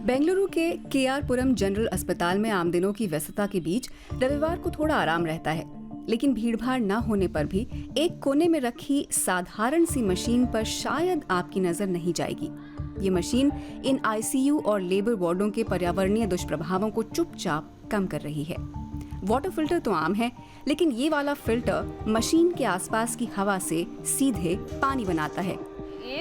बेंगलुरु के केआरपुरम जनरल अस्पताल में आम दिनों की व्यस्तता के बीच रविवार को थोड़ा आराम रहता है, लेकिन भीड़भाड़ न होने पर भी एक कोने में रखी साधारण सी मशीन पर शायद आपकी नजर नहीं जाएगी। ये मशीन इन आईसीयू और लेबर वार्डों के पर्यावरणीय दुष्प्रभावों को चुपचाप कम कर रही है। वाटर फिल्टर तो आम है, लेकिन ये वाला फिल्टर मशीन के आसपास की हवा से सीधे पानी बनाता है। ये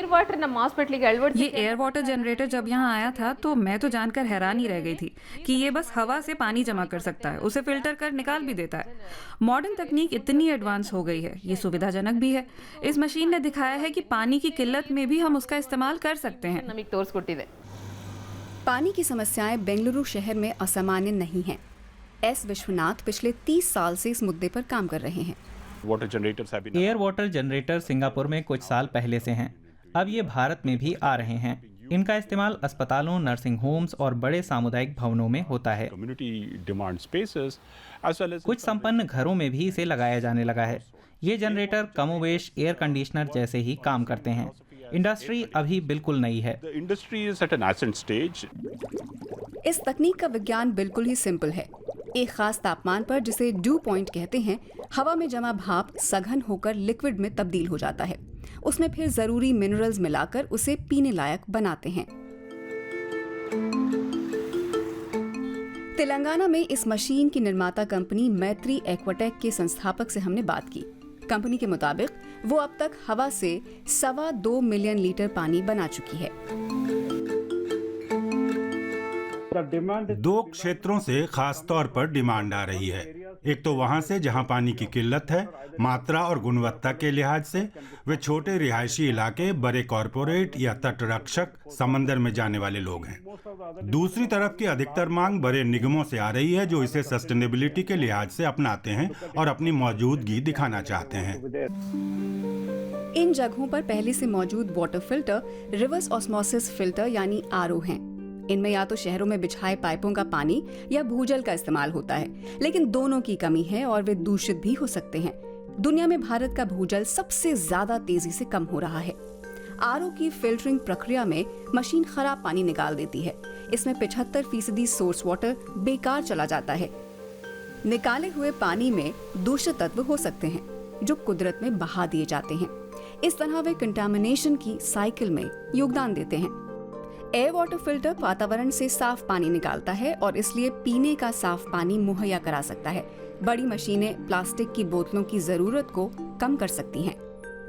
एयर वाटर जनरेटर जब यहाँ आया था तो मैं तो जानकर हैरान ही रह गई थी कि ये बस हवा से पानी जमा कर सकता है, उसे फिल्टर कर निकाल भी देता है। मॉडर्न तकनीक इतनी एडवांस हो गई है, ये सुविधाजनक भी है। इस मशीन ने दिखाया है कि पानी की किल्लत में भी हम उसका इस्तेमाल कर सकते हैं। पानी की समस्याएं बेंगलुरु शहर में असामान्य नहीं हैं। एस विश्वनाथ पिछले 30 साल से इस मुद्दे पर काम कर रहे हैं। एयर वाटर जनरेटर सिंगापुर में कुछ साल पहले से हैं। अब ये भारत में भी आ रहे हैं। इनका इस्तेमाल अस्पतालों, नर्सिंग होम्स और बड़े सामुदायिक भवनों में होता है। कुछ संपन्न घरों में भी इसे लगाया जाने लगा है। ये जनरेटर कमोवेश एयर कंडीशनर जैसे ही काम करते हैं। इंडस्ट्री अभी बिल्कुल नई है। इस तकनीक का विज्ञान बिल्कुल ही सिंपल है। एक खास तापमान पर, जिसे ड्यू पॉइंट कहते हैं, हवा में जमा भाप सघन होकर लिक्विड में तब्दील हो जाता है। उसमें फिर जरूरी मिनरल्स मिलाकर उसे पीने लायक बनाते हैं। तेलंगाना में इस मशीन की निर्माता कंपनी मैत्री एक्वाटेक के संस्थापक से हमने बात की। कंपनी के मुताबिक वो अब तक हवा से 2.25 मिलियन लीटर पानी बना चुकी है। 2 क्षेत्रों से खास तौर पर डिमांड आ रही है। एक तो वहां से जहां पानी की किल्लत है, मात्रा और गुणवत्ता के लिहाज से वे छोटे रिहायशी इलाके, बड़े कॉरपोरेट या तटरक्षक, समंदर में जाने वाले लोग हैं। दूसरी तरफ की अधिकतर मांग बड़े निगमों से आ रही है, जो इसे सस्टेनेबिलिटी के लिहाज से अपनाते हैं और अपनी मौजूदगी दिखाना चाहते हैं। इन जगहों पर पहले से मौजूद water filter reverse osmosis filter यानी आरओ हैं। इनमें या तो शहरों में बिछाए पाइपों का पानी या भूजल का इस्तेमाल होता है, लेकिन दोनों की कमी है और वे दूषित भी हो सकते हैं। दुनिया में भारत का भूजल सबसे ज्यादा तेजी से कम हो रहा है। आरओ की फिल्टरिंग प्रक्रिया में मशीन खराब पानी निकाल देती है। इसमें 75% सोर्स वाटर बेकार चला जाता है। निकाले हुए पानी में दूषित तत्व हो सकते हैं जो कुदरत में बहा दिए जाते हैं। इस तरह वे कंटामिनेशन की साइकिल में योगदान देते हैं। एयर वाटर फिल्टर वातावरण से साफ पानी निकालता है और इसलिए पीने का साफ पानी मुहैया करा सकता है। बड़ी मशीनें प्लास्टिक की बोतलों की जरूरत को कम कर सकती हैं।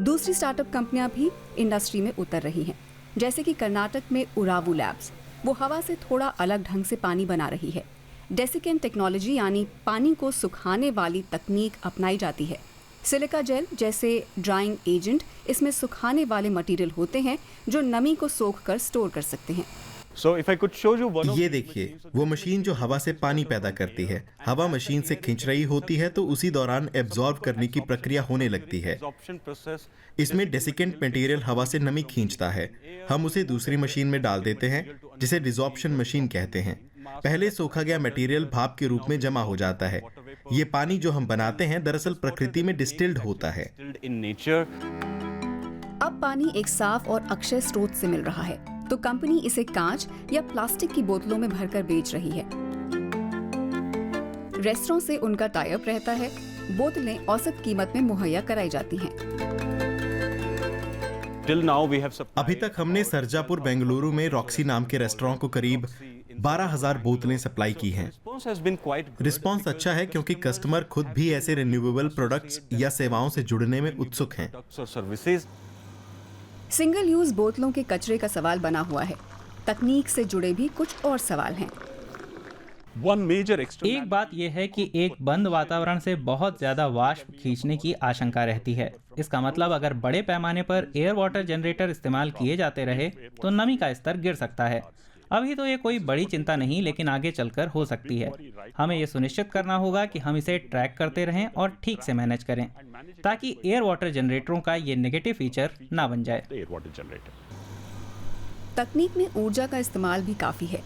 दूसरी स्टार्टअप कंपनियां भी इंडस्ट्री में उतर रही हैं, जैसे कि कर्नाटक में उरावू लैब्स। वो हवा से थोड़ा अलग ढंग से पानी बना रही है। डेसिकेन टेक्नोलॉजी यानी पानी को सुखाने वाली तकनीक अपनाई जाती है। सिलिका जेल जैसे ड्राइंग एजेंट इसमें सुखाने वाले मटेरियल होते हैं जो नमी को सोख कर स्टोर कर सकते हैं। ये देखिए, वो मशीन जो हवा से पानी पैदा करती है। हवा मशीन से खींच रही होती है तो उसी दौरान एब्जॉर्ब करने की प्रक्रिया होने लगती है। इसमें डेसिकेंट मटेरियल हवा से नमी खींचता है। हम उसे दूसरी मशीन में डाल देते हैं, जिसे डिसॉर्प्शन मशीन कहते हैं। पहले सोखा गया मटेरियल भाप के रूप में जमा हो जाता है। ये पानी जो हम बनाते हैं दरअसल प्रकृति में डिस्टिल्ड होता है। अब पानी एक साफ और अक्षय स्रोत से मिल रहा है, तो कंपनी इसे कांच या प्लास्टिक की बोतलों में भरकर बेच रही है। रेस्टोरेंट से उनका टाई अप रहता है। बोतलें औसत कीमत में मुहैया कराई जाती हैं। अभी तक हमने सरजापुर बेंगलुरु में रॉक्सी नाम के रेस्टोरेंट को करीब 12,000 बोतलें सप्लाई की हैं। रिस्पांस अच्छा है क्योंकि कस्टमर खुद भी ऐसे रिन्यूएबल प्रोडक्ट्स या सेवाओं से जुड़ने में उत्सुक हैं। सिंगल यूज बोतलों के कचरे का सवाल बना हुआ है। तकनीक से जुड़े भी कुछ और सवाल हैं। एक बात यह है कि एक बंद वातावरण से बहुत ज्यादा वाष्प खींचने की आशंका रहती है। इसका मतलब अगर बड़े पैमाने पर एयर वाटर जनरेटर इस्तेमाल किए जाते रहे तो नमी का स्तर गिर सकता है। अभी तो ये कोई बड़ी चिंता नहीं, लेकिन आगे चलकर हो सकती है। हमें ये सुनिश्चित करना होगा कि हम इसे ट्रैक करते रहें और ठीक से मैनेज करें, ताकि एयर वाटर जनरेटरों का ये नेगेटिव फीचर ना बन जाए। तकनीक में ऊर्जा का इस्तेमाल भी काफी है।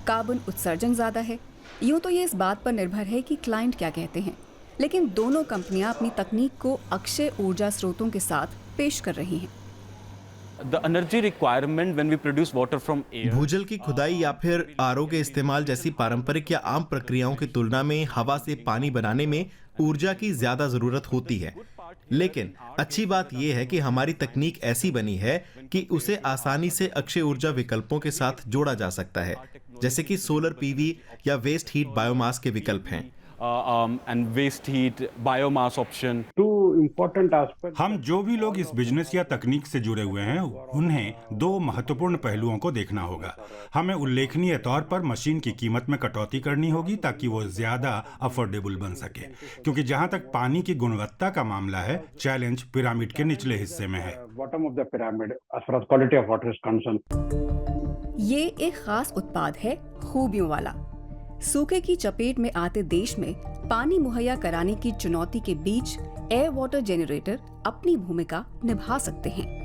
कार्बन उत्सर्जन ज्यादा है। यूं तो ये इस बात पर निर्भर है कि क्लाइंट क्या कहते हैं, लेकिन दोनों कंपनियां अपनी तकनीक को अक्षय ऊर्जा स्रोतों के साथ पेश कर रही हैं। The energy requirement when we produce water from air. भूजल की खुदाई या फिर आरओ के इस्तेमाल जैसी पारंपरिक या आम प्रक्रियाओं की तुलना में हवा से पानी बनाने में ऊर्जा की ज्यादा जरूरत होती है। लेकिन अच्छी बात यह है कि हमारी तकनीक ऐसी बनी है कि उसे आसानी से अक्षय ऊर्जा विकल्पों के साथ जोड़ा जा सकता है, जैसे कि सोलर पीवी या वेस्ट हीट बायोमास के विकल्प हैं। And waste heat, biomass option. हम जो भी लोग इस बिजनेस या तकनीक से जुड़े हुए हैं उन्हें दो महत्वपूर्ण पहलुओं को देखना होगा। हमें उल्लेखनीय तौर पर मशीन की कीमत में कटौती करनी होगी ताकि वो ज्यादा अफोर्डेबल बन सके, क्योंकि जहां तक पानी की गुणवत्ता का मामला है, चैलेंज पिरामिड के निचले हिस्से में है। ये एक खास उत्पाद है खूबियों वाला। सूखे की चपेट में आते देश में पानी मुहैया कराने की चुनौती के बीच एयर वाटर जनरेटर अपनी भूमिका निभा सकते हैं।